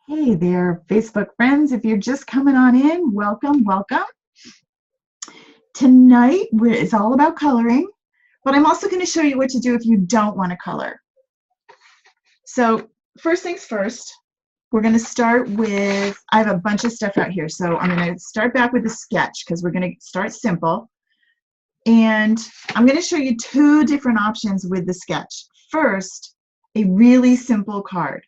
Hey there, Facebook friends. If you're just coming on in, welcome, welcome. Tonight it's all about coloring, but I'm also going to show you what to do if you don't want to color. So first things first, we're going to start with, I have a bunch of stuff out here. So I'm going to start back with the sketch because we're going to start simple. And I'm going to show you two different options with the sketch. First, a really simple card.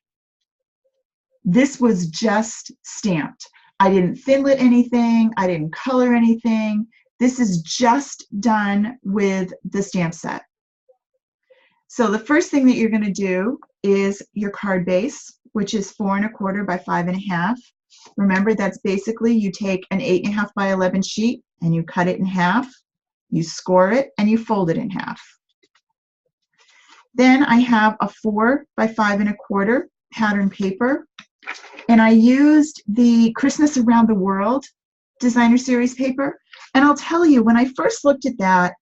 This was just stamped. I didn't thinlit anything. I didn't color anything. This is just done with the stamp set. So the first thing that you're going to do is your card base, which is 4 1/4 by 5 1/2. Remember, that's basically you take an 8 1/2 by 11 sheet and you cut it in half, you score it, and you fold it in half. Then I have a 4 by 5 1/4 pattern paper. And I used the Christmas Around the World designer series paper. And I'll tell you, when I first looked at that,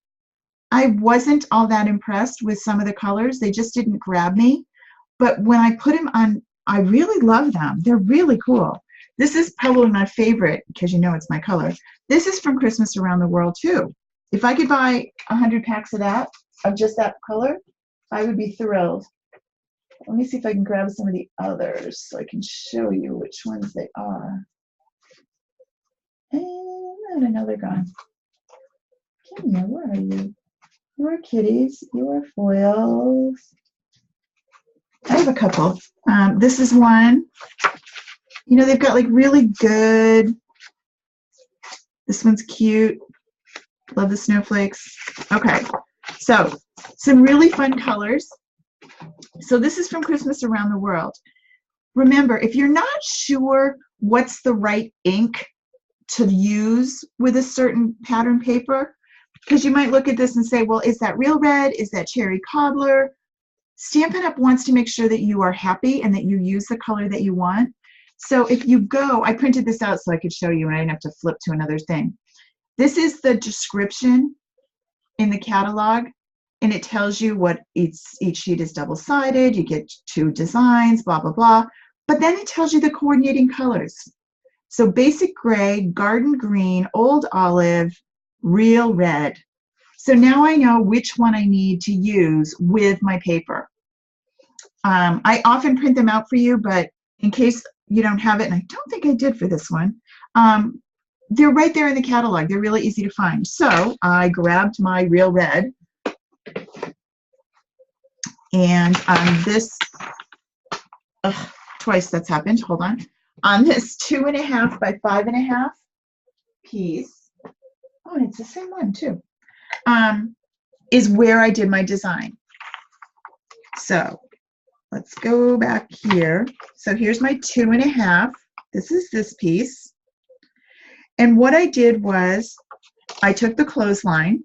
I wasn't all that impressed with some of the colors. They just didn't grab me. But when I put them on, I really love them. They're really cool. This is probably my favorite because you know it's my color. This is from Christmas Around the World too. If I could buy 100 packs of that, of just that color, I would be thrilled. Let me see if I can grab some of the others so I can show you which ones they are. And I know they're gone. Kenya, where are you? You are kitties. You are foils. I have a couple. This is one. You know, they've got like really good. This one's cute. Love the snowflakes. Okay, so some really fun colors. So this is from Christmas Around the World. Remember, if you're not sure what's the right ink to use with a certain pattern paper, because you might look at this and say, well, is that real red? Is that cherry cobbler? Stampin' Up! Wants to make sure that you are happy and that you use the color that you want. So if you go, I printed this out so I could show you and I didn't have to flip to another thing. This is the description in the catalog. And it tells you what each sheet is double-sided, you get 2 designs, blah, blah, blah. But then it tells you the coordinating colors. So basic gray, garden green, old olive, real red. So now I know which one I need to use with my paper. I often print them out for you, but in case you don't have it, and I don't think I did for this one, they're right there in the catalog. They're really easy to find. So I grabbed my real red. And on this, twice that's happened, hold on. On this 2 1/2 by 5 1/2 piece, oh, and it's the same one too, is where I did my design. So let's go back here. So here's my 2 1/2. This is this piece. And what I did was I took the clothesline.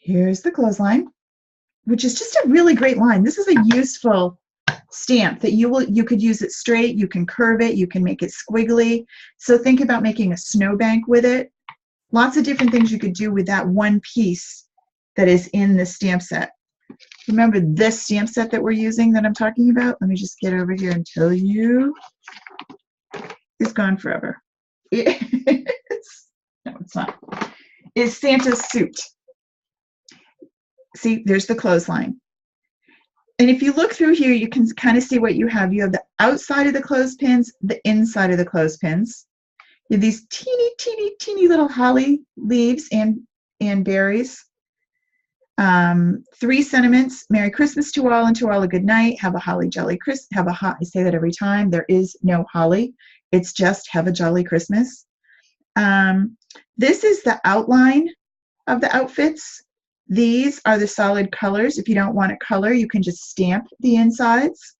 Here's the clothesline, which is just a really great line. This is a useful stamp that you could use it straight, you can curve it, you can make it squiggly. So think about making a snowbank with it. Lots of different things you could do with that one piece that is in the stamp set. Remember this stamp set that we're using that I'm talking about? Let me just get over here and tell you. It's gone forever. No, it's not. It's Santa's suit. See, there's the clothesline. And if you look through here, you can kind of see what you have. You have the outside of the clothespins, the inside of the clothespins. You have these teeny, teeny, teeny little holly leaves and berries. 3 sentiments: Merry Christmas to all, and to all a good night. Have a holly jolly Christmas. I say that every time. There is no holly. It's just have a jolly Christmas. This is the outline of the outfits. These are the solid colors. If you don't want to color, you can just stamp the insides.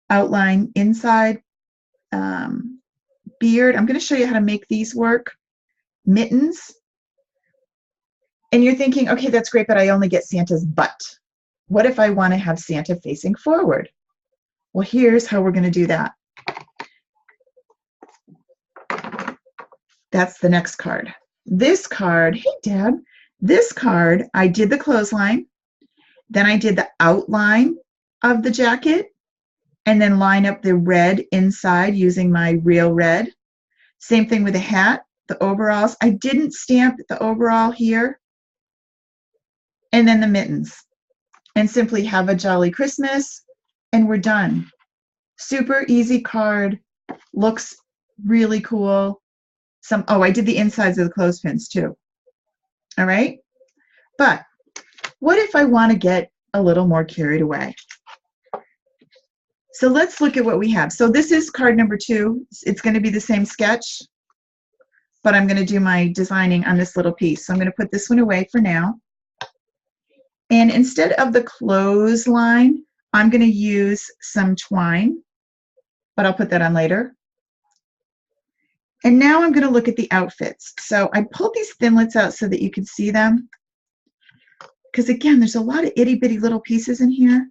Outline inside. Beard. I'm going to show you how to make these work. Mittens. And you're thinking, okay, that's great, but I only get Santa's butt. What if I want to have Santa facing forward? Well, here's how we're going to do that. That's the next card. This card, hey, Deb. This card, I did the clothesline, then I did the outline of the jacket, and then line up the red inside using my real red. Same thing with the hat, the overalls. I didn't stamp the overall here. And then the mittens. And simply have a jolly Christmas, and we're done. Super easy card. Looks really cool. Oh, I did the insides of the clothespins too. All right. But what if I want to get a little more carried away? So let's look at what we have. So this is card number 2. It's going to be the same sketch, but I'm going to do my designing on this little piece. So I'm going to put this one away for now. And instead of the clothesline, I'm going to use some twine, but I'll put that on later. And now I'm going to look at the outfits. So I pulled these thinlits out so that you can see them. Because again, there's a lot of itty bitty little pieces in here.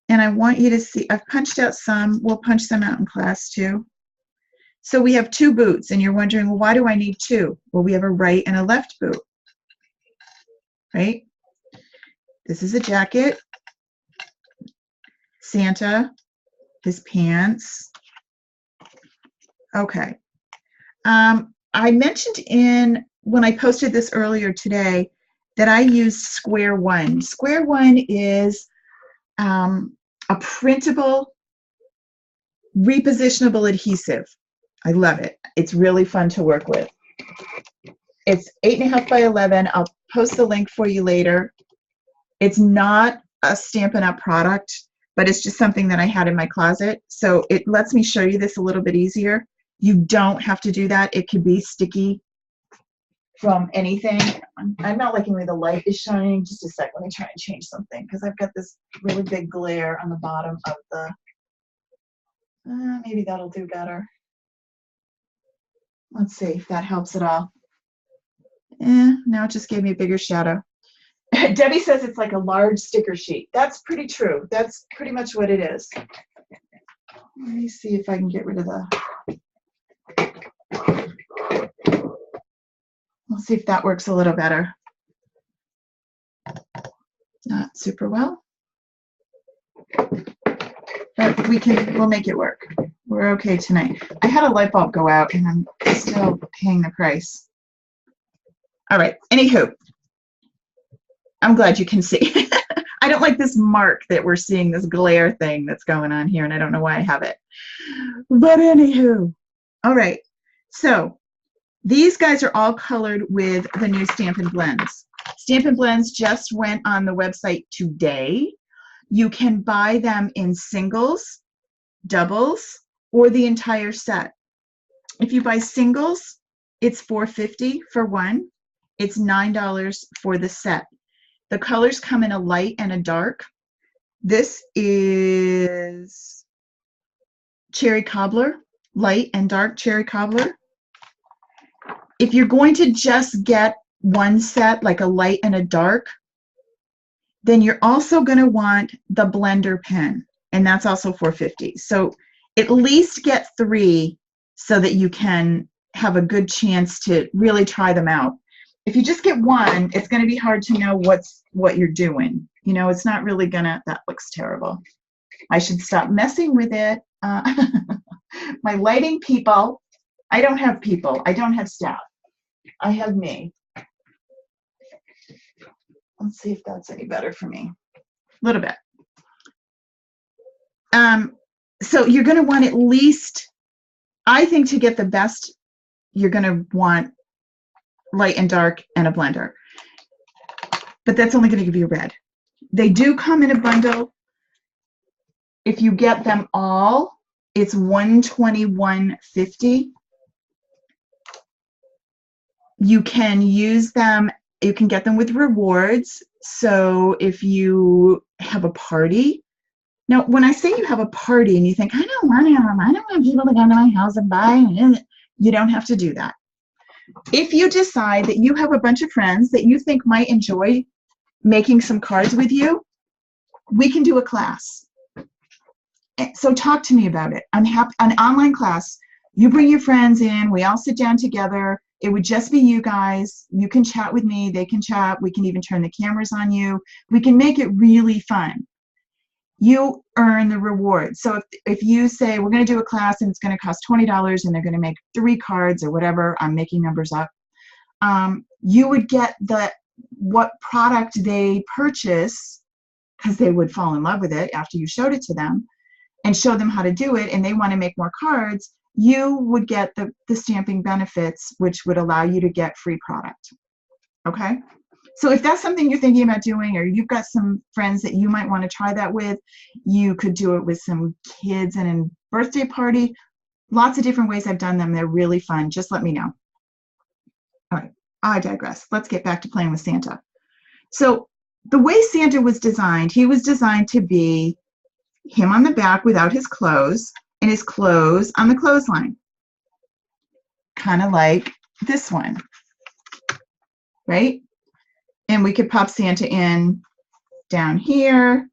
And I want you to see, I've punched out some. We'll punch them out in class too. So we have 2 boots, and you're wondering, well, why do I need 2? Well, we have a right and a left boot, right? This is a jacket. Santa, his pants. Okay. I mentioned when I posted this earlier today that I used Square One. Square One is a printable, repositionable adhesive. I love it. It's really fun to work with. It's 8.5 by 11. I'll post the link for you later. It's not a Stampin' Up! Product, but it's just something that I had in my closet. So it lets me show you this a little bit easier. You don't have to do that. It could be sticky from anything. I'm not liking the way the light is shining. Just a sec. Let me try and change something because I've got this really big glare on the bottom of the... maybe that'll do better. Let's see if that helps at all. Now it just gave me a bigger shadow. Debbie says it's like a large sticker sheet. That's pretty true. That's pretty much what it is. Let me see if I can get rid of the... We'll see if that works a little better. Not super well. But we'll make it work. We're okay tonight. I had a light bulb go out and I'm still paying the price. All right, anywho, I'm glad you can see. I don't like this mark that we're seeing, this glare thing that's going on here, and I don't know why I have it. But anywho, all right, so these guys are all colored with the new Stampin' Blends. Stampin' Blends just went on the website today. You can buy them in singles, doubles, or the entire set. If you buy singles, it's $4.50 for one. It's $9 for the set. The colors come in a light and a dark. This is Cherry Cobbler, light and dark Cherry Cobbler. If you're going to just get one set, like a light and a dark, then you're also going to want the blender pen, and that's also $4.50. So at least get 3 so that you can have a good chance to really try them out. If you just get one, it's going to be hard to know what you're doing. You know, it's not really gonna... That looks terrible. I should stop messing with it. My lighting people, I don't have people. I don't have staff. I have me. Let's see if that's any better for me. A little bit. So you're going to want at least, I think, to get the best, you're going to want light and dark and a blender. But that's only going to give you red. They do come in a bundle. If you get them all, it's $121.50. You can use them, you can get them with rewards. So if you have a party, now when I say you have a party and you think, I don't want them, I don't want people to come to my house and buy, you don't have to do that. If you decide that you have a bunch of friends that you think might enjoy making some cards with you, we can do a class. So talk to me about it. I'm happy, an online class. You bring your friends in, we all sit down together. It would just be you guys. You can chat with me, they can chat. We can even turn the cameras on you. We can make it really fun. you earn the reward. So if you say, we're going to do a class and it's going to cost $20 and they're going to make 3 cards or whatever, I'm making numbers up, you would get what product they purchase, because they would fall in love with it after you showed it to them and show them how to do it, and they want to make more cards, you would get the stamping benefits, which would allow you to get free product. Okay? So if that's something you're thinking about doing, or you've got some friends that you might want to try that with, you could do it with some kids and a birthday party. Lots of different ways I've done them. They're really fun. Just let me know. All right, I digress. Let's get back to playing with Santa. So the way Santa was designed, he was designed to be him on the back without his clothes, and his clothes on the clothesline. Kind of like this one, right? And we could pop Santa in down here,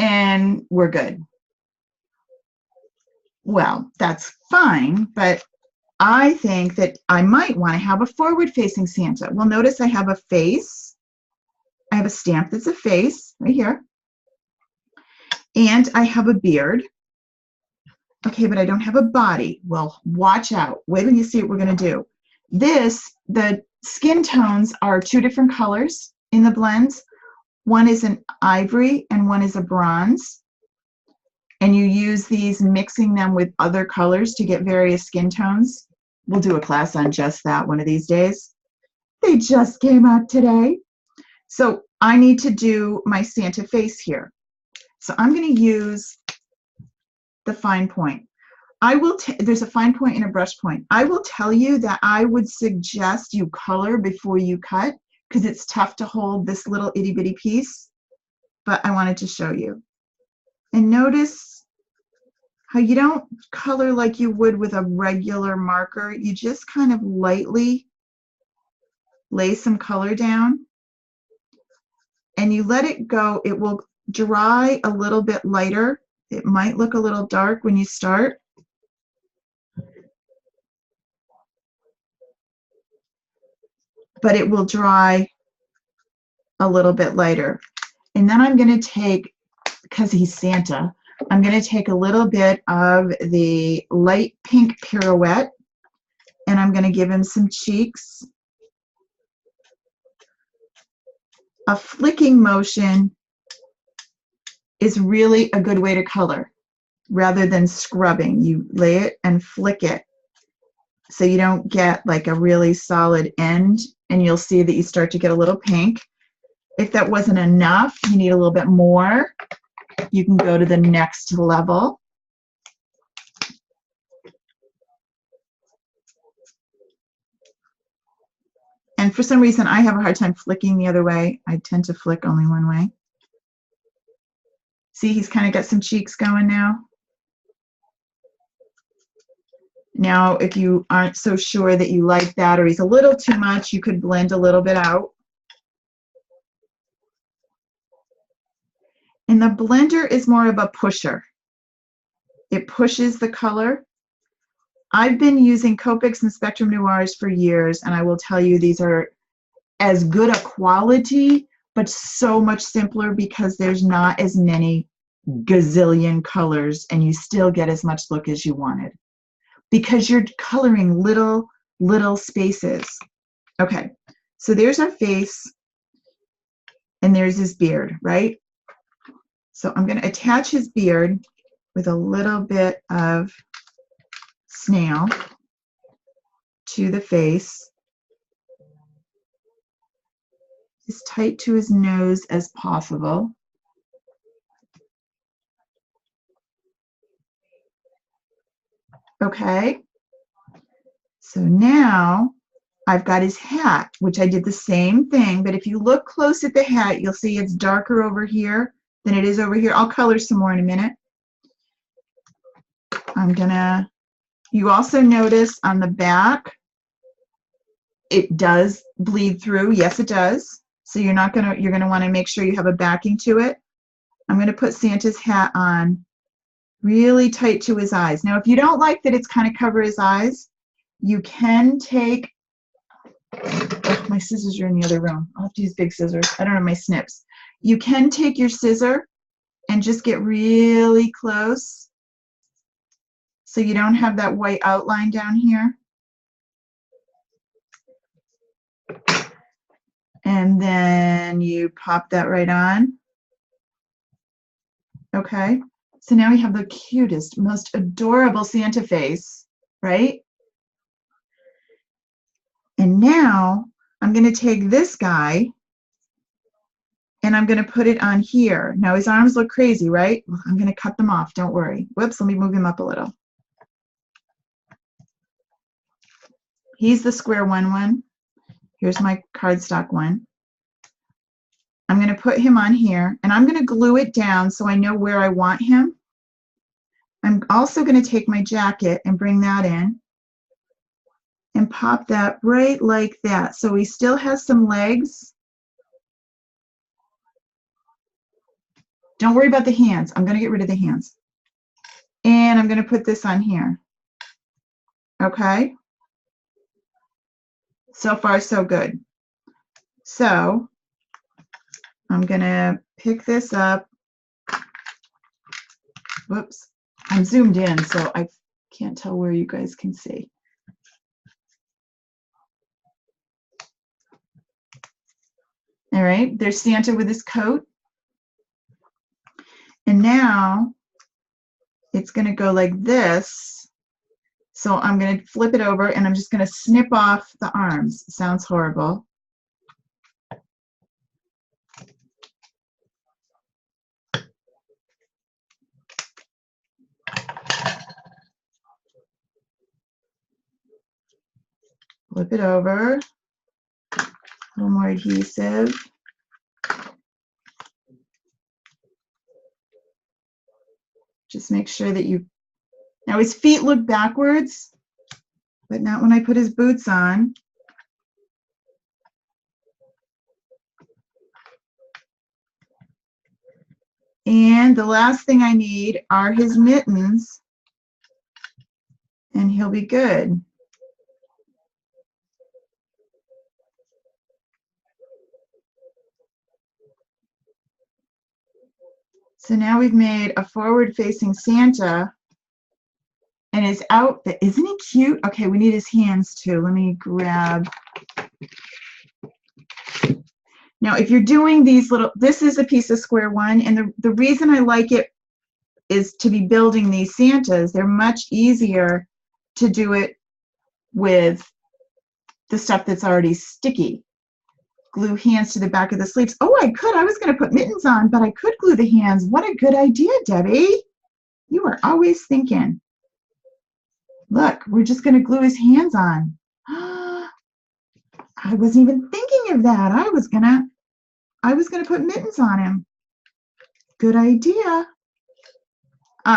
and we're good. Well, that's fine, but I think that I might want to have a forward-facing Santa. Well, notice I have a face. I have a stamp that's a face right here. And I have a beard. Okay, but I don't have a body. Well, watch out. Wait till you see what we're going to do. The skin tones are 2 different colors in the blends. One is an ivory and one is a bronze. And you use these, mixing them with other colors to get various skin tones. We'll do a class on just that one of these days. They just came out today. So I need to do my Santa face here. So I'm going to use the fine point. There's a fine point and a brush point. I will tell you that I would suggest you color before you cut, because it's tough to hold this little itty bitty piece, but I wanted to show you. And notice how you don't color like you would with a regular marker. You just kind of lightly lay some color down and you let it go. It will dry a little bit lighter. It might look a little dark when you start. But it will dry a little bit lighter. And then I'm going to take, because he's Santa, I'm going to take a little bit of the light pink pirouette and I'm going to give him some cheeks. A flicking motion is really a good way to color rather than scrubbing. You lay it and flick it so you don't get like a really solid end, and you'll see that you start to get a little pink. If that wasn't enough, you need a little bit more, you can go to the next level. And for some reason, I have a hard time flicking the other way. I tend to flick only one way. See, he's kind of got some cheeks going now. Now, if you aren't so sure that you like that, or he's a little too much, you could blend a little bit out. And the blender is more of a pusher. It pushes the color. I've been using Copics and Spectrum Noirs for years, and I will tell you these are as good a quality, but so much simpler because there's not as many gazillion colors, and you still get as much look as you wanted because you're coloring little spaces. Okay, so there's our face, and there's his beard, right? So I'm going to attach his beard with a little bit of snail to the face, as tight to his nose as possible. Okay, so now I've got his hat, which I did the same thing, but if you look close at the hat, you'll see it's darker over here than it is over here. I'll color some more in a minute. You also notice on the back, it does bleed through. Yes, it does. So you're gonna want to make sure you have a backing to it. I'm going to put Santa's hat on really tight to his eyes. Now, if you don't like that it's kind of cover his eyes, you can take, oh, my scissors are in the other room. I'll have to use big scissors. I don't have my snips. You can take your scissor and just get really close so you don't have that white outline down here. And then you pop that right on. Okay, so now we have the cutest, most adorable Santa face, right? And now I'm going to take this guy and I'm going to put it on here. Now his arms look crazy, right? Well, I'm going to cut them off, don't worry. Whoops, let me move him up a little. He's the square one. Here's my cardstock one. I'm going to put him on here, and I'm going to glue it down so I know where I want him. I'm also going to take my jacket and bring that in and pop that right like that. So he still has some legs. Don't worry about the hands. I'm going to get rid of the hands. And I'm going to put this on here. Okay? So far, so good. So I'm going to pick this up. Whoops. I'm zoomed in, so I can't tell where you guys can see. All right, there's Santa with his coat. And now it's going to go like this. So I'm going to flip it over and I'm just going to snip off the arms. Sounds horrible. Flip it over. A little more adhesive. Just make sure that you... Now his feet look backwards, but not when I put his boots on. And the last thing I need are his mittens, and he'll be good. So now we've made a forward-facing Santa, and his outfit, isn't he cute? Okay, we need his hands too. Let me grab. Now, if you're doing these little, this is a piece of square one, and the reason I like it is to be building these Santas. They're much easier to do it with the stuff that's already sticky. Glue hands to the back of the sleeves. Oh, I could. I was going to put mittens on, but I could glue the hands. What a good idea, Debbie. You are always thinking. Look, we're just going to glue his hands on. I wasn't even thinking of that. I was gonna put mittens on him. Good idea.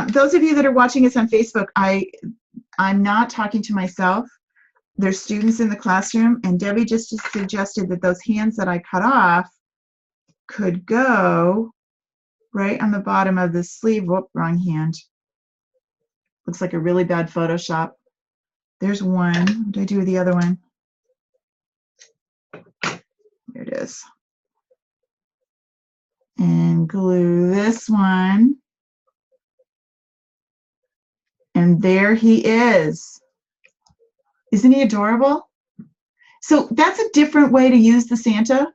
Those of you that are watching us on Facebook, I'm not talking to myself. There's students in the classroom, and Debbie just suggested that those hands that I cut off could go right on the bottom of the sleeve. Whoop, wrong hand. Looks like a really bad Photoshop. There's one. What do I do with the other one? There it is. And glue this one. And there he is. Isn't he adorable? So that's a different way to use the Santa.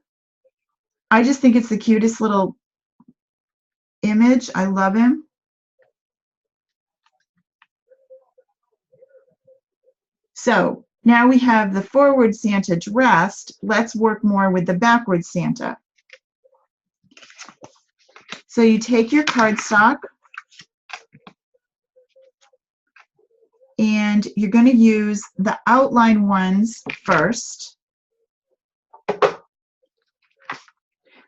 I just think it's the cutest little image. I love him. So now we have the forward Santa dressed. Let's work more with the backward Santa. So you take your cardstock and you're going to use the outline ones first.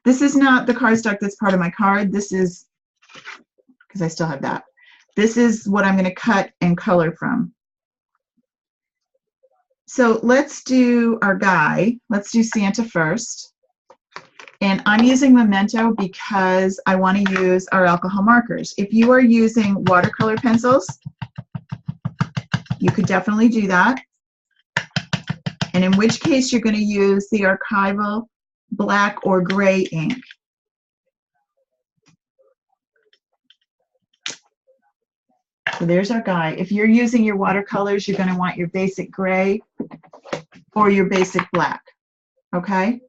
This is not the cardstock that's part of my card. This is, because I still have that. This is what I'm going to cut and color from. So let's do our guy. Let's do Santa first. And I'm using Memento because I want to use our alcohol markers. If you are using watercolor pencils, you could definitely do that. And in which case you're going to use the archival black or gray ink. So there's our guy. If you're using your watercolors, you're going to want your basic gray or your basic black, okay?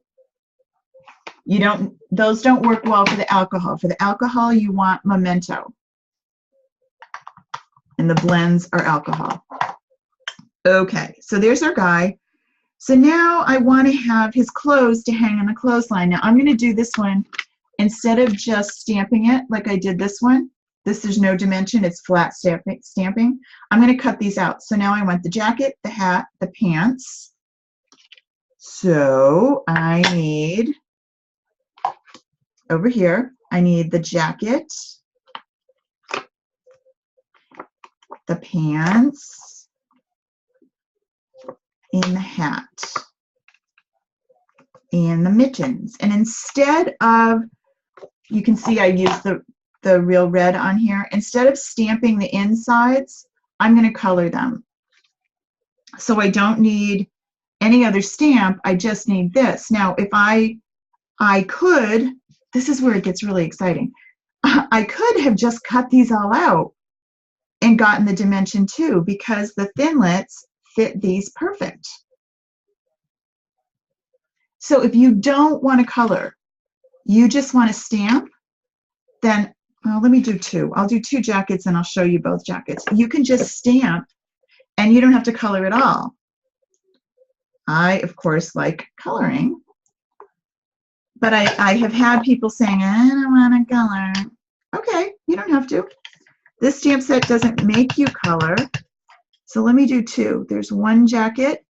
Those don't work well for the alcohol. For the alcohol, you want Memento. And the blends are alcohol. Okay, so there's our guy. So now I want to have his clothes to hang on the clothesline. Now I'm going to do this one instead of just stamping it like I did this one. This is no dimension, it's flat stamping. I'm going to cut these out. So now I want the jacket, the hat, the pants. So I need, over here, I need the jacket, the pants, and the hat, and the mittens. And instead of, you can see I used the real red on here. Instead of stamping the insides, I'm going to color them. So I don't need any other stamp, I just need this. Now, if I could, this is where it gets really exciting. I could have just cut these all out and gotten the dimension 2 because the thinlits fit these perfect. So if you don't want to color, you just want to stamp, then, well, let me do 2. I'll do 2 jackets and I'll show you both jackets. You can just stamp and you don't have to color at all. I, of course, like coloring, but I have had people saying, I don't want to color. Okay, you don't have to. This stamp set doesn't make you color. So let me do 2. There's 1 jacket.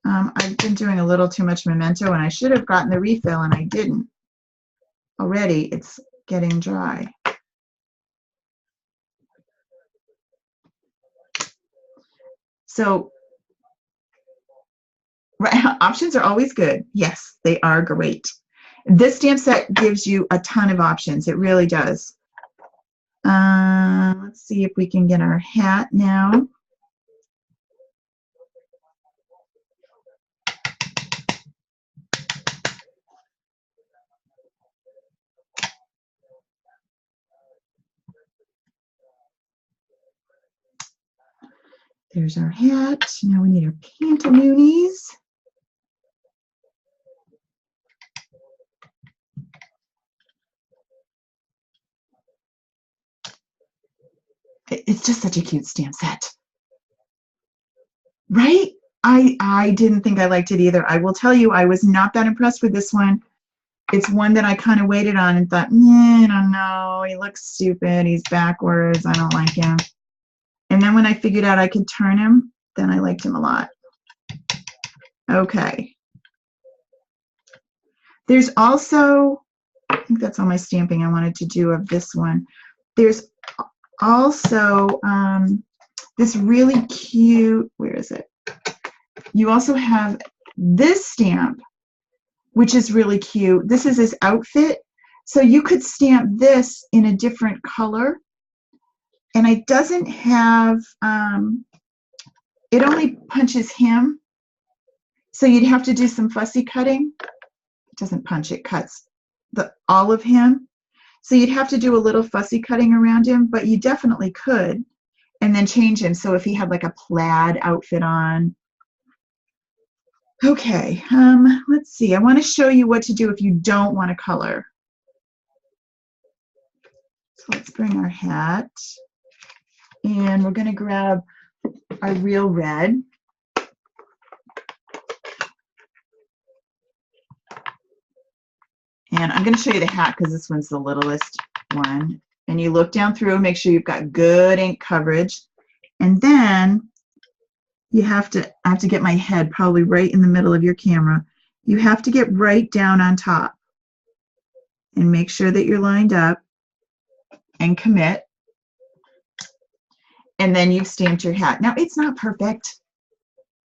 I've been doing a little too much Memento, and I should have gotten the refill, and I didn't. Already, it's getting dry. So, right, options are always good. Yes, they are great. This stamp set gives you a ton of options. It really does. Let's see if we can get our hat now. There's our hat. Now we need our pantaloonies. It's just such a cute stamp set. Right? I didn't think I liked it either. I will tell you, I was not that impressed with this one. It's one that I kind of waited on and thought, I don't know. He looks stupid. He's backwards. I don't like him. And then when I figured out I could turn him, then I liked him a lot. Okay. There's also, I think that's all my stamping I wanted to do of this one. There's also this really cute, where is it? You also have this stamp, which is really cute. This is his outfit. So you could stamp this in a different color. And it doesn't have, it only punches him. So you'd have to do some fussy cutting. It doesn't punch, it cuts all of him. So you'd have to do a little fussy cutting around him, but you definitely could. And then change him. So if he had like a plaid outfit on. Okay, let's see. I want to show you what to do if you don't want to color. So let's bring our hat. And we're going to grab our real red. And I'm going to show you the hat because this one's the littlest one. And you look down through, make sure you've got good ink coverage. And then you have to, I have to get my head probably right in the middle of your camera. You have to get right down on top and make sure that you're lined up and commit. And then you've stamped your hat. Now, it's not perfect.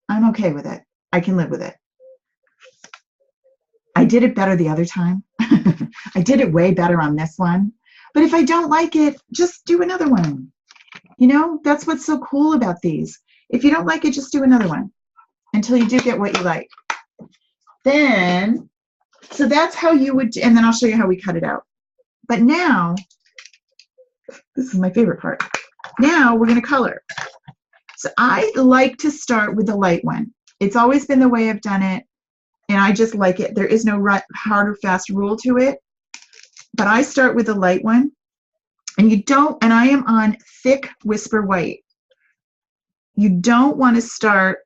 I'm okay with it. I can live with it. I did it better the other time. I did it way better on this one. But if I don't like it, just do another one. You know, that's what's so cool about these. If you don't like it, just do another one until you do get what you like. Then, so that's how you would, and then I'll show you how we cut it out. But now, this is my favorite part. Now we're going to color. So I like to start with the light one. It's always been the way I've done it, and I just like it. There is no hard or fast rule to it, but I start with the light one. And you don't, and I am on thick Whisper White. You don't want to start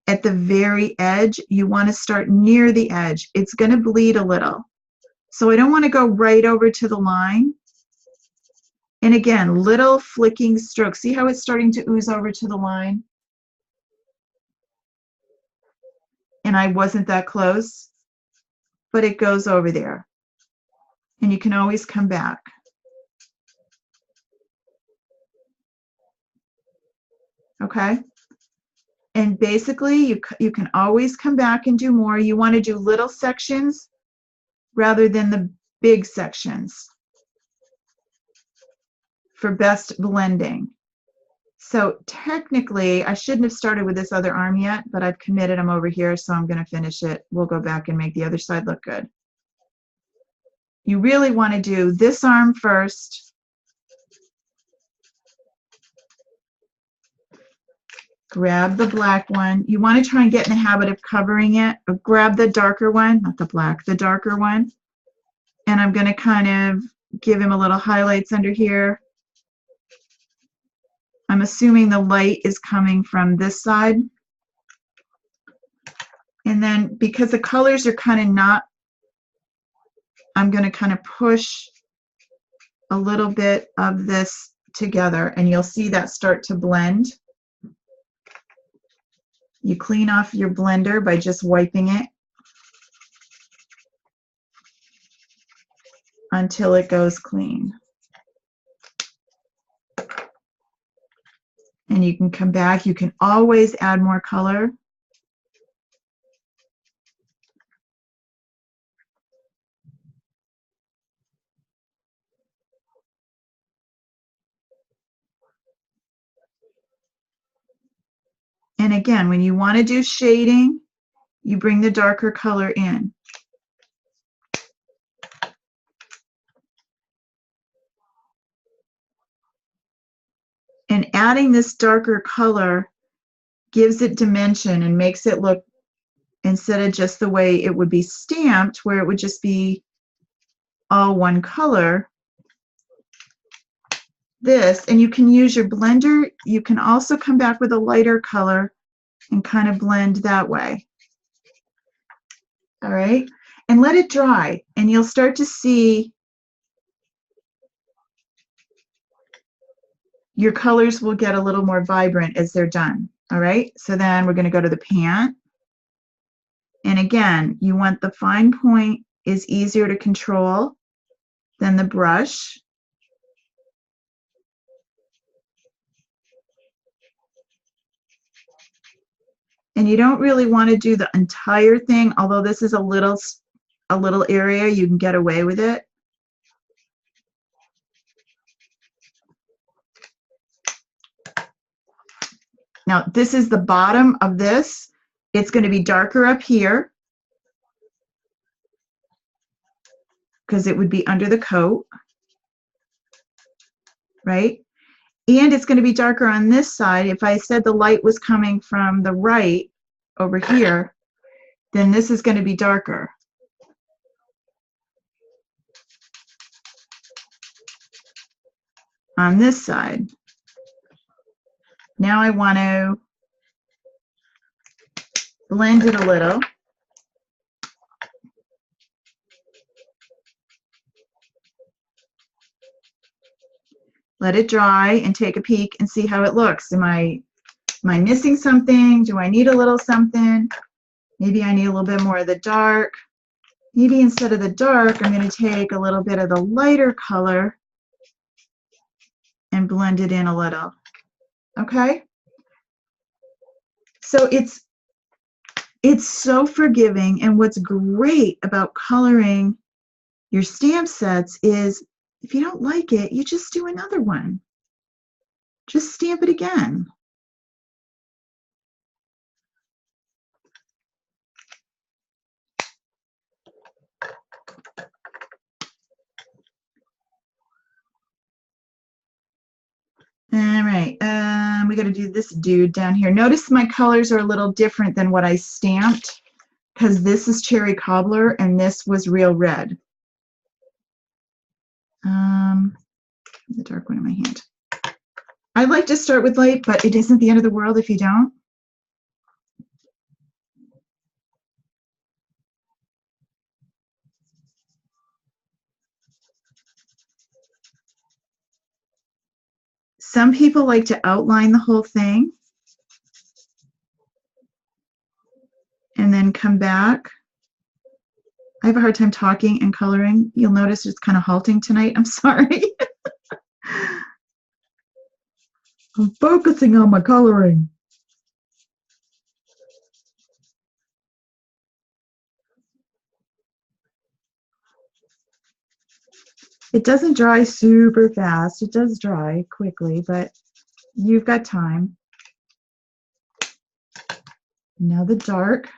at the very edge. You want to start near the edge. It's going to bleed a little. So I don't want to go right over to the line. And again, little flicking strokes. See how it's starting to ooze over to the line? And I wasn't that close, but it goes over there. And you can always come back. Okay? And basically, you can always come back and do more. You want to do little sections rather than the big sections for best blending. So technically, I shouldn't have started with this other arm yet, but I've committed. I'm over here, so I'm going to finish it. We'll go back and make the other side look good. You really want to do this arm first. Grab the black one. You want to try and get in the habit of covering it. Or grab the darker one, not the black, the darker one. And I'm going to kind of give him a little highlights under here. I'm assuming the light is coming from this side. And then because the colors are kind of not, I'm going to kind of push a little bit of this together, and you'll see that start to blend. You clean off your blender by just wiping it until it goes clean. And you can come back. You can always add more color. And again, when you want to do shading, you bring the darker color in. And adding this darker color gives it dimension and makes it look, instead of just the way it would be stamped, where it would just be all one color, this, and you can use your blender. You can also come back with a lighter color and kind of blend that way. All right, and let it dry, and you'll start to see your colors will get a little more vibrant as they're done. All right, so then we're going to go to the pant. And again, you want the fine point is easier to control than the brush. And you don't really want to do the entire thing, although this is a little area, you can get away with it. Now, this is the bottom of this. It's going to be darker up here because it would be under the coat, right? And it's going to be darker on this side. If I said the light was coming from the right over here, then this is going to be darker. On this side. Now I want to blend it a little. Let it dry and take a peek and see how it looks. Am I missing something? Do I need a little something? Maybe I need a little bit more of the dark. Maybe instead of the dark, I'm going to take a little bit of the lighter color and blend it in a little. Okay? So it's so forgiving, and what's great about coloring your stamp sets is if you don't like it, you just do another one. Just stamp it again. we got to do this dude down here. Notice my colors are a little different than what I stamped because this is cherry cobbler and this was real red. The dark one in my hand. I'd like to start with light, but it isn't the end of the world if you don't. Some people like to outline the whole thing and then come back. I have a hard time talking and coloring. You'll notice it's kind of halting tonight. I'm sorry. I'm focusing on my coloring. It doesn't dry super fast. It does dry quickly, but you've got time. Now the dark.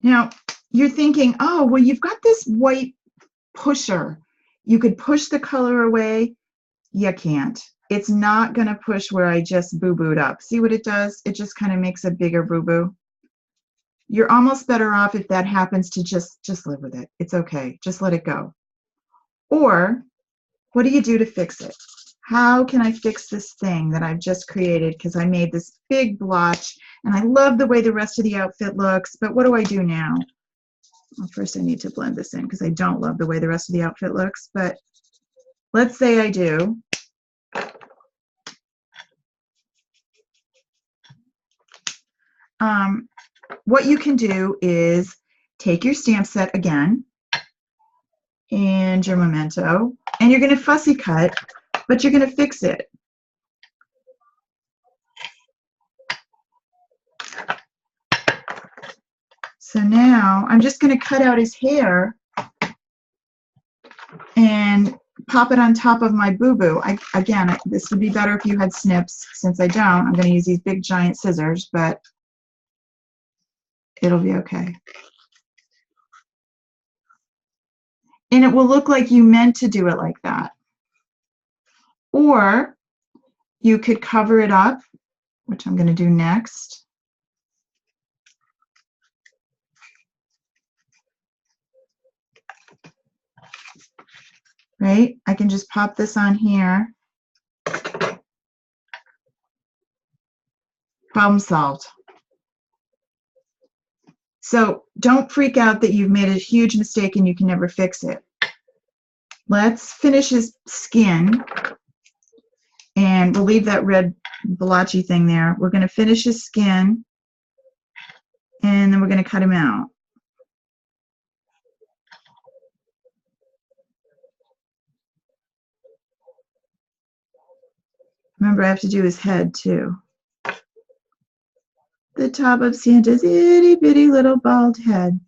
Now, you're thinking, oh, well, you've got this white pusher. You could push the color away. You can't. It's not going to push where I just boo-booed up. See what it does? It just kind of makes a bigger boo-boo. You're almost better off if that happens to just live with it. It's okay. Just let it go. Or, what do you do to fix it? How can I fix this thing that I've just created because I made this big blotch and I love the way the rest of the outfit looks, but what do I do now? Well, first I need to blend this in because I don't love the way the rest of the outfit looks, but let's say I do. What you can do is take your stamp set again and your memento, and you're going to fussy cut, but you're going to fix it. So now I'm just going to cut out his hair and pop it on top of my boo-boo. Again, this would be better if you had snips. Since I don't, I'm going to use these big giant scissors, but it'll be okay. And it will look like you meant to do it like that. Or you could cover it up, which I'm going to do next. Right? I can just pop this on here. Problem solved. So don't freak out that you've made a huge mistake and you can never fix it. Let's finish his skin, and we'll leave that red blotchy thing there. We're going to finish his skin, and then we're going to cut him out. Remember, I have to do his head too. The top of Santa's itty bitty little bald head.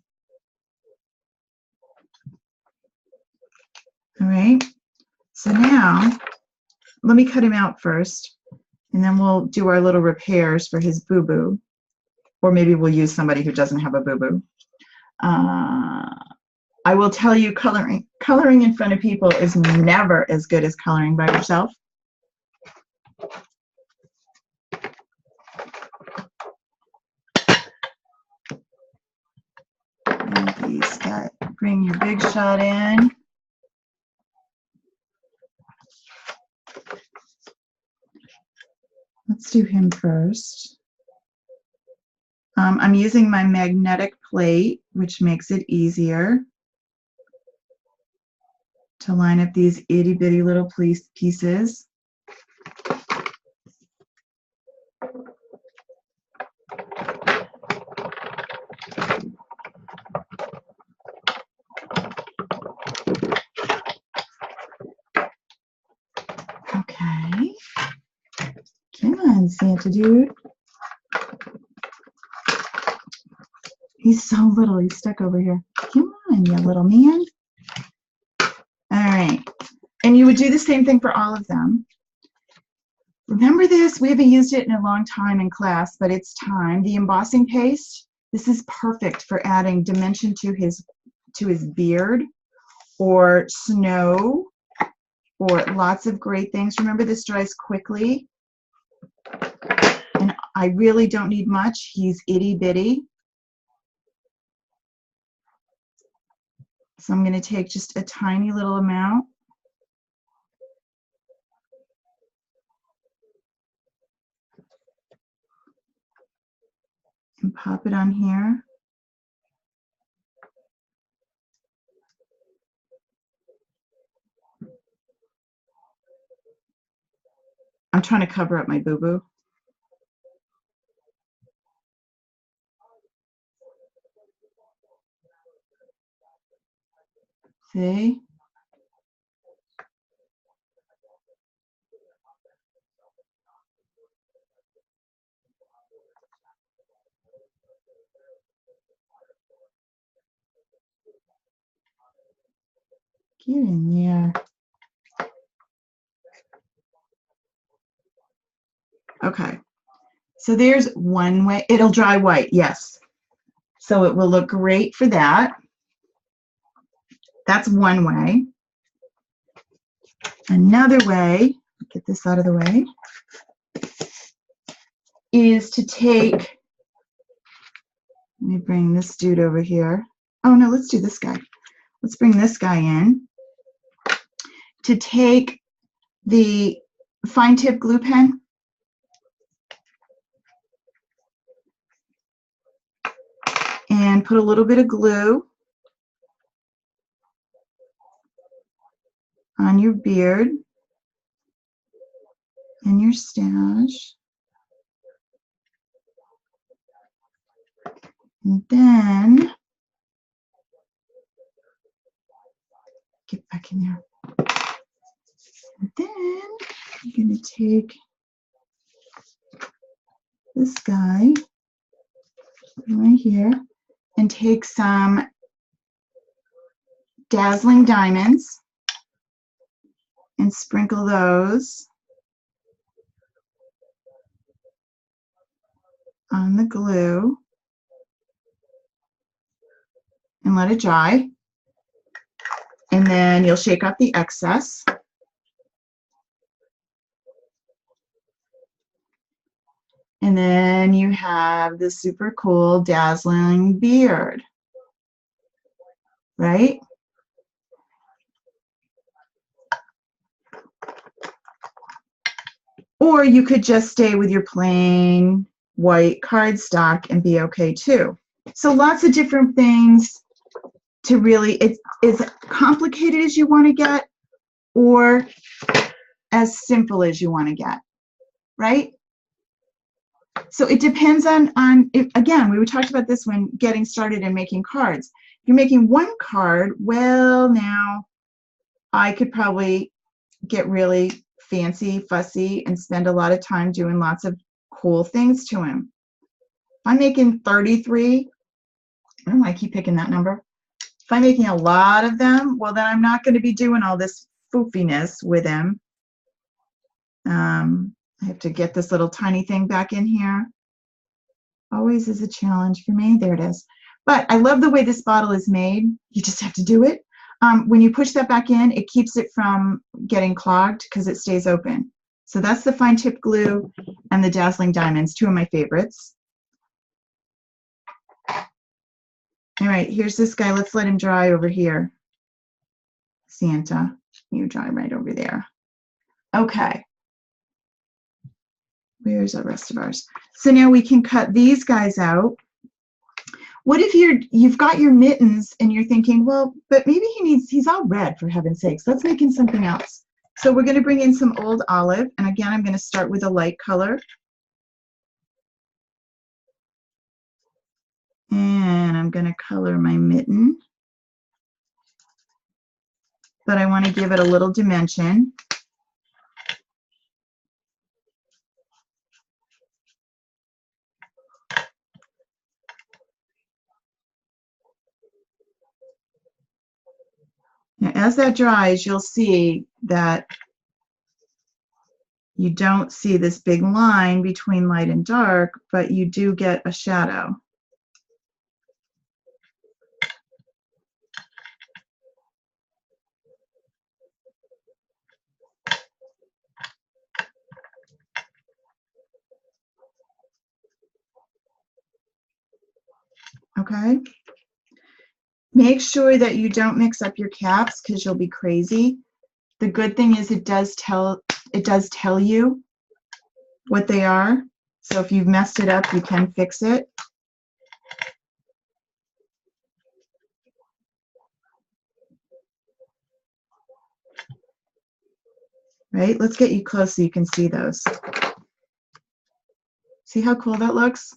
All right, so now let me cut him out first, and then we'll do our little repairs for his boo-boo, or maybe we'll use somebody who doesn't have a boo-boo. I will tell you, coloring in front of people is never as good as coloring by yourself. Bring your big shot in. Let's do him first. I'm using my magnetic plate, which makes it easier to line up these itty bitty little pieces. Okay. Come on, Santa dude. He's so little, he's stuck over here. Come on, you little man. And you would do the same thing for all of them. Remember this, we haven't used it in a long time in class, but it's time. The embossing paste, this is perfect for adding dimension to his beard or snow or lots of great things. Remember, this dries quickly. And I really don't need much. He's itty bitty. So I'm going to take just a tiny little amount. And pop it on here. I'm trying to cover up my boo-boo. See? Get in there. Okay. So there's one way. It'll dry white, yes. So it will look great for that. That's one way. Another way, get this out of the way, is to take, let me bring this dude over here. Oh no, let's do this guy. Let's bring this guy in. To take the fine tip glue pen and put a little bit of glue on your beard and your stash. And then, get back in there. And then I'm going to take this guy right here and take some Dazzling diamonds and sprinkle those on the glue and let it dry. And then you'll shake off the excess. And then you have the super cool Dazzling beard, right? Or you could just stay with your plain white cardstock and be okay too. So lots of different things to really, it's as complicated as you want to get or as simple as you want to get, right? So it depends on again, we talked about this when getting started and making cards. If you're making one card, well, now I could probably get really fancy, fussy, and spend a lot of time doing lots of cool things to him. If I'm making 33, I don't know why I keep picking that number. If I'm making a lot of them, well, then I'm not going to be doing all this foofiness with him. I have to get this little tiny thing back in here. Always is a challenge for me. There it is. But I love the way this bottle is made. You just have to do it. When you push that back in, it keeps it from getting clogged because it stays open. So that's the fine tip glue and the Dazzling diamonds, two of my favorites. All right, here's this guy. Let's let him dry over here. Santa, you dry right over there. Okay. Where's the rest of ours? So now we can cut these guys out. What if you've got your mittens and you're thinking, well, but maybe he's all red, for heaven's sakes. Let's make him something else. So we're going to bring in some old olive. And again, I'm going to start with a light color. And I'm going to color my mitten. But I want to give it a little dimension. Now, as that dries, you'll see that you don't see this big line between light and dark, but you do get a shadow. Okay? Make sure that you don't mix up your caps because you'll be crazy. The good thing is it does tell you what they are. So if you've messed it up, you can fix it. Right? Let's get you close so you can see those. See how cool that looks?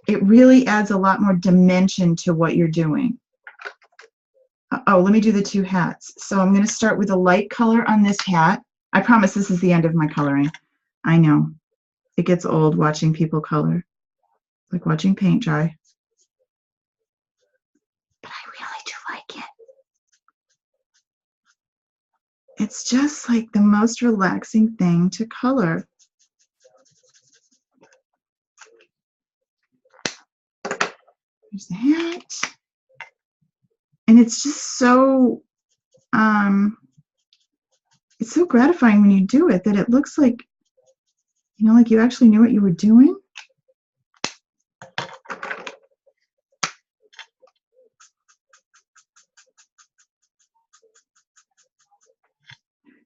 It really adds a lot more dimension to what you're doing. Oh, let me do the two hats. So I'm going to start with a light color on this hat. I promise this is the end of my coloring. I know. It gets old watching people color. Like watching paint dry. But I really do like it. It's just like the most relaxing thing to color. Here's the hat. And it's just so, it's so gratifying when you do it that it looks like, you know, like you actually knew what you were doing.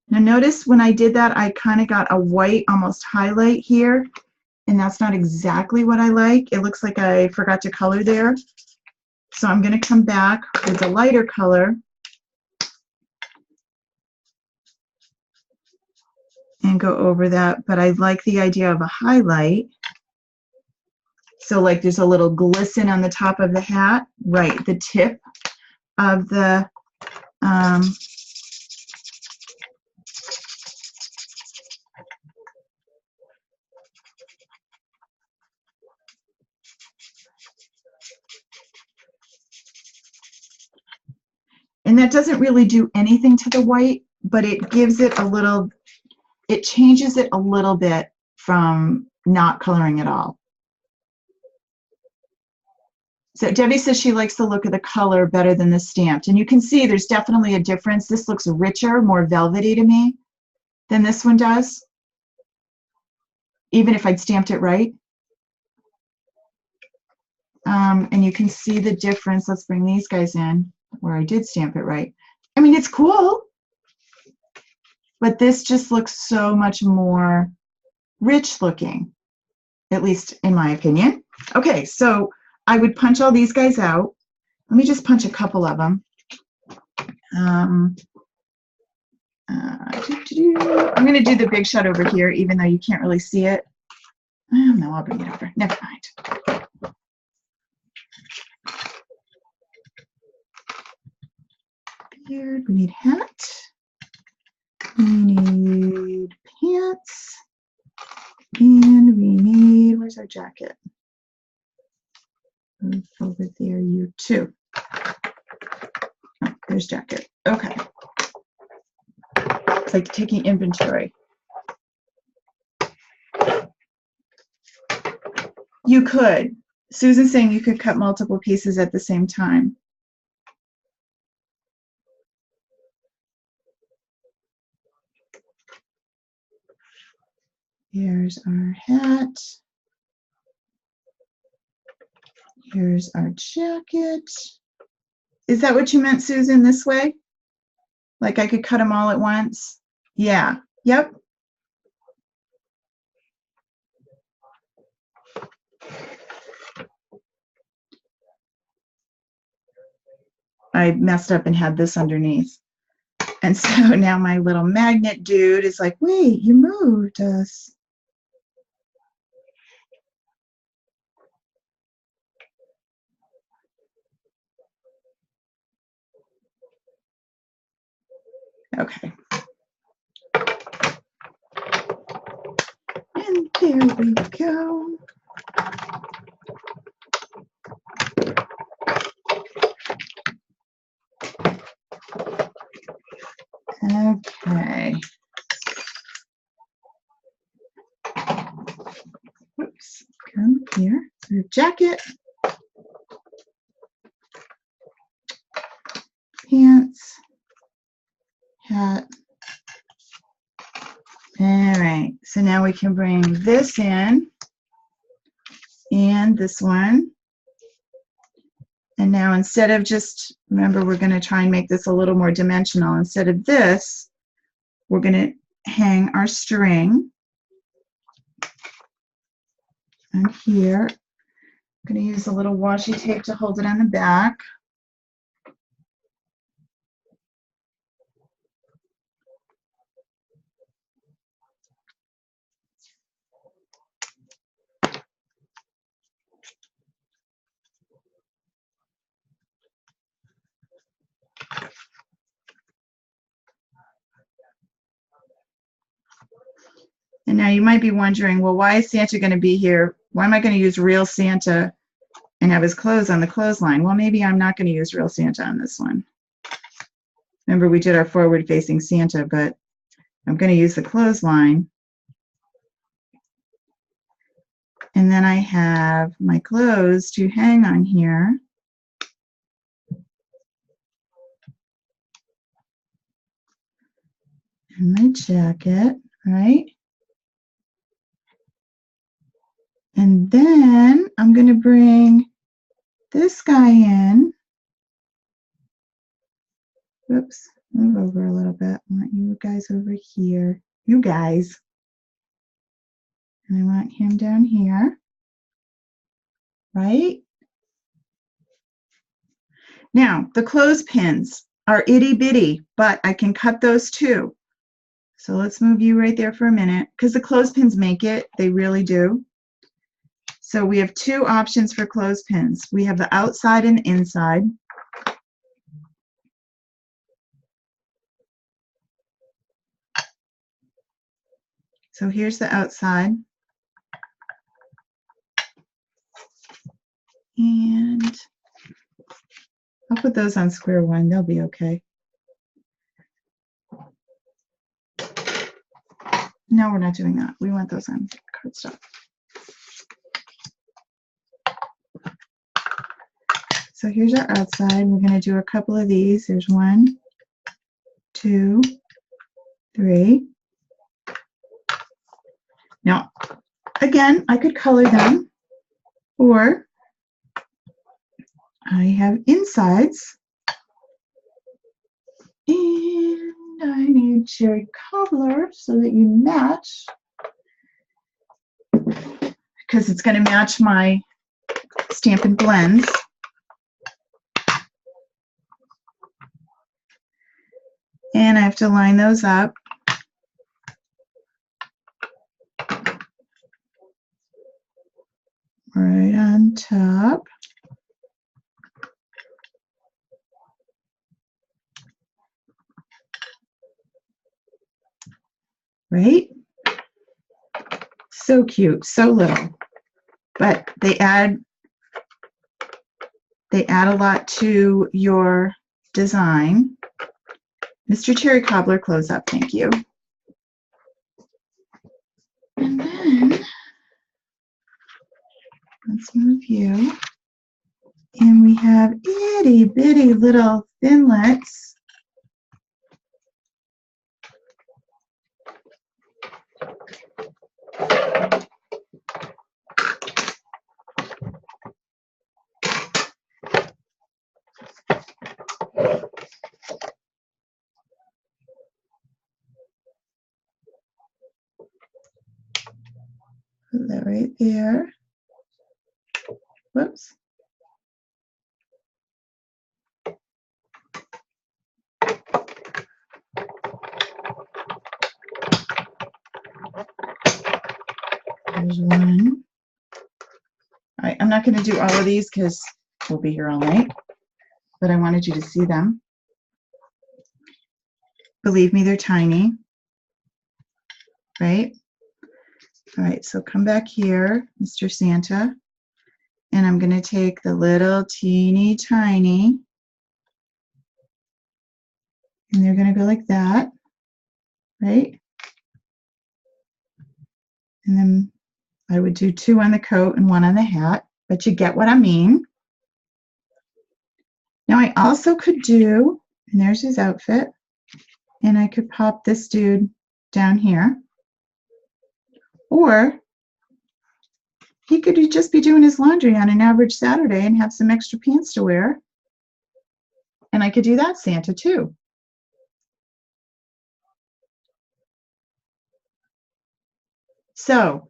Now notice when I did that, I kind of got a white almost highlight here, and that's not exactly what I like. It looks like I forgot to color there. So I'm going to come back with a lighter color and go over that, but I like the idea of a highlight. So like there's a little glisten on the top of the hat, right, the tip of the and that doesn't really do anything to the white, but it gives it a little, it changes it a little bit from not coloring at all. So Debbie says she likes the look of the color better than the stamped. And you can see there's definitely a difference. This looks richer, more velvety to me than this one does, even if I'd stamped it right. And you can see the difference. Let's bring these guys in where I did stamp it right. I mean, it's cool, but this just looks so much more rich looking, at least in my opinion. Okay, so I would punch all these guys out. Let me just punch a couple of them. I'm going to do the big shot over here, even though you can't really see it. Oh, no, I'll bring it over. Never mind. Beard. We need hat. We need pants. And we need, where's our jacket? Move over there, you too. Oh, there's jacket. Okay. It's like taking inventory. You could. Susan's saying you could cut multiple pieces at the same time. Here's our hat. Here's our jacket. Is that what you meant, Susan, this way? Like I could cut them all at once? Yeah. Yep. I messed up and had this underneath. And so now my little magnet dude is like, wait, you moved us. Okay. And there we go. here. So we have jacket, pants, hat. All right, so now we can bring this in and this one. And now instead of just, remember, we're going to try and make this a little more dimensional. Instead of this, we're going to hang our string on here. I'm going to use a little washi tape to hold it on the back. And now you might be wondering, well, why is Santa going to be here? Why am I going to use real Santa and have his clothes on the clothesline? Well, maybe I'm not going to use real Santa on this one. Remember, we did our forward-facing Santa, but I'm going to use the clothesline. And then I have my clothes to hang on here. And my jacket, right? And then I'm going to bring this guy in. Whoops, move over a little bit. I want you guys over here. You guys. And I want him down here, right? Now, the clothespins are itty bitty, but I can cut those too. So let's move you right there for a minute, because the clothespins make it. They really do. So we have two options for clothespins. We have the outside and the inside. So here's the outside. And I'll put those on square one. They'll be okay. No, we're not doing that. We want those on cardstock. So here's our outside. We're going to do a couple of these. There's 1, 2, 3. Now, again, I could color them, or I have insides. And I need cherry cobbler so that you match, because it's going to match my Stampin' Blends. And I have to line those up. Right on top. Right? So cute, so little. But they add a lot to your design. Mr. Cherry Cobbler, close up, thank you. And then let's move you. And we have itty bitty little thinlets. Put that right there. Whoops. There's one. All right, I'm not going to do all of these because we'll be here all night, but I wanted you to see them. Believe me, they're tiny, right? All right, so come back here, Mr. Santa, and I'm going to take the little teeny tiny, and they're going to go like that, right? And then I would do 2 on the coat and 1 on the hat, but you get what I mean. Now I also could do, and there's his outfit, and I could pop this dude down here. Or he could just be doing his laundry on an average Saturday and have some extra pants to wear. And I could do that Santa too. So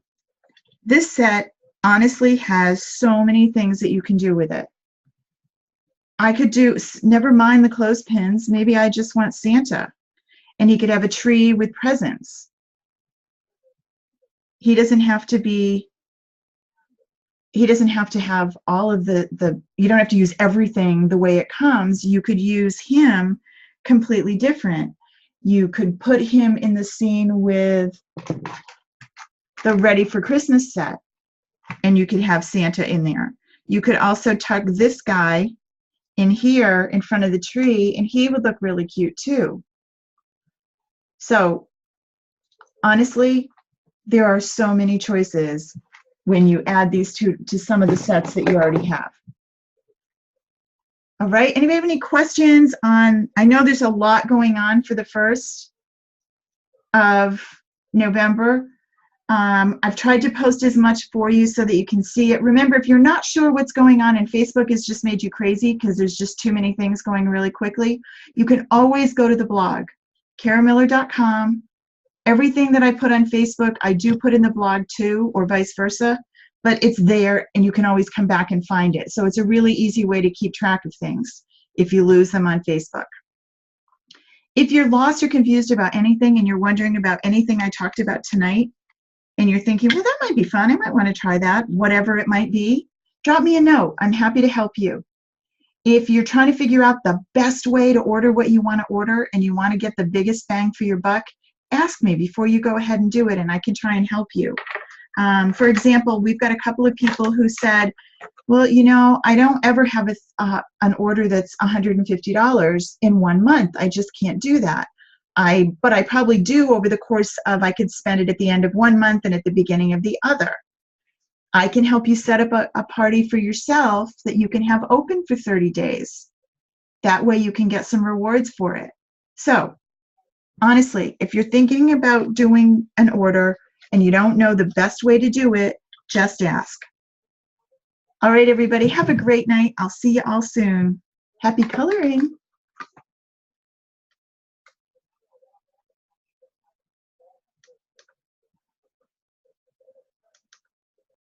this set honestly has so many things that you can do with it. I could do, never mind the clothespins, maybe I just want Santa and he could have a tree with presents. He doesn't have to have all of you don't have to use everything the way it comes. You could use him completely different. You could put him in the scene with the Ready for Christmas set, and you could have Santa in there. You could also tuck this guy in here in front of the tree, and he would look really cute too. So honestly, there are so many choices when you add these two to some of the sets that you already have. All right, anybody have any questions on, I know there's a lot going on for the 1st of November. I've tried to post as much for you so that you can see it. Remember, if you're not sure what's going on, and Facebook has just made you crazy because there's just too many things going really quickly, you can always go to the blog, karamiller.com. Everything that I put on Facebook, I do put in the blog too, or vice versa, but it's there and you can always come back and find it. So it's a really easy way to keep track of things if you lose them on Facebook. If you're lost or confused about anything and you're wondering about anything I talked about tonight, and you're thinking, well, that might be fun, I might want to try that, whatever it might be, drop me a note. I'm happy to help you. If you're trying to figure out the best way to order what you want to order and you want to get the biggest bang for your buck, ask me before you go ahead and do it, and I can try and help you. For example, we've got a couple of people who said, well, you know, I don't ever have an order that's $150 in 1 month. I just can't do that. But I probably do over the course of, I could spend it at the end of 1 month and at the beginning of the other. I can help you set up a party for yourself that you can have open for 30 days. That way you can get some rewards for it. So honestly, if you're thinking about doing an order and you don't know the best way to do it, just ask. All right, everybody, have a great night. I'll see you all soon. Happy coloring.